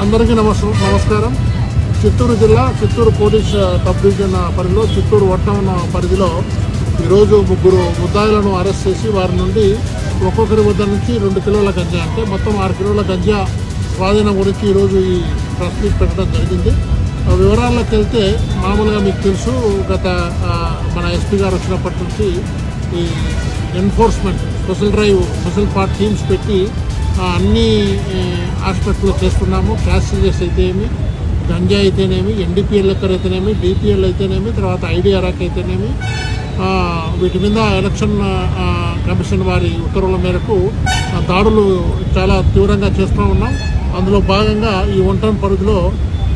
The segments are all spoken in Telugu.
అందరికీ నమస్కారం. చిత్తూరు జిల్లా చిత్తూరు పోలీస్ సబ్ డివిజన్ పరిధిలో చిత్తూరు వట్టం పరిధిలో ఈరోజు 3 ముద్దాయిలను అరెస్ట్ చేసి వారి నుండి ఒక్కొక్కరి వద్ద నుంచి 2 కిలోల గంజా అంటే మొత్తం 6 కిలోల గంజా స్వాధీనం గురించి ఈరోజు ఈ ప్రెస్ మీట్ పెట్టడం జరిగింది. వివరాల్లోకి వెళ్తే మామూలుగా మీకు తెలుసు, గత మన ఎస్పీ గారు వచ్చినప్పటి నుంచి ఈ ఎన్ఫోర్స్మెంట్ స్పెషల్ పార్ట్ టీమ్స్ పెట్టి అన్ని ఆస్పెక్ట్లో చేస్తున్నాము. క్యాష్ అయితేనేమి, గంజా అయితేనేమి, ఎన్డీపీఎల్ లెక్కర్ అయితేనేమి, డిపిఎల్ అయితేనేమి, తర్వాత ఐడిఆర్ఆక్ అయితేనేమి, వీటి మీద ఎలక్షన్ కమిషన్ వారి ఉత్తర్వుల మేరకు దాడులు చాలా తీవ్రంగా చేస్తూ ఉన్నాం. అందులో భాగంగా ఈ వంటన్ పరిధిలో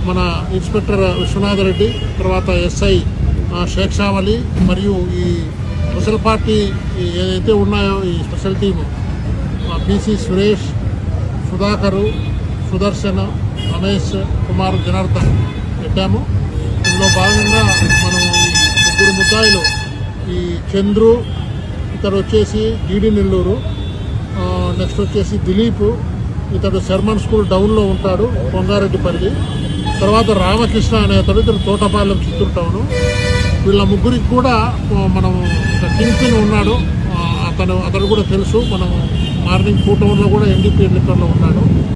మన ఇన్స్పెక్టర్ విశ్వనాథ్ రెడ్డి, తర్వాత ఎస్ఐ షేక్ షావలి మరియు ఈ స్పెషల్ పార్టీ ఏదైతే ఉన్నాయో ఈ special team PC Suresh, Sudhakar, Sudarshan, Ramesh Kumar, Janardhan పెట్టాము. ఇందులో భాగంగా మనం 3 ముద్దాయిలు, ఈ చంద్రు, ఇతడు వచ్చేసి డీడీ నెల్లూరు, నెక్స్ట్ వచ్చేసి దిలీప్, ఇతడు శర్మన్ స్కూల్ డౌన్లో ఉంటాడు కొంగారెడ్డిపల్లి, తర్వాత రామకృష్ణ అనే ఇతడు తోటపాలెం చిత్తూరు టౌను. వీళ్ళ ముగ్గురికి కూడా మనం కింగ్ పిన్ ఉన్నాడు, అతడు కూడా తెలుసు. మనం మార్నింగ్ 2 టౌన్లో కూడా ఎన్డీపీ లెక్కర్లో ఉన్నాడు.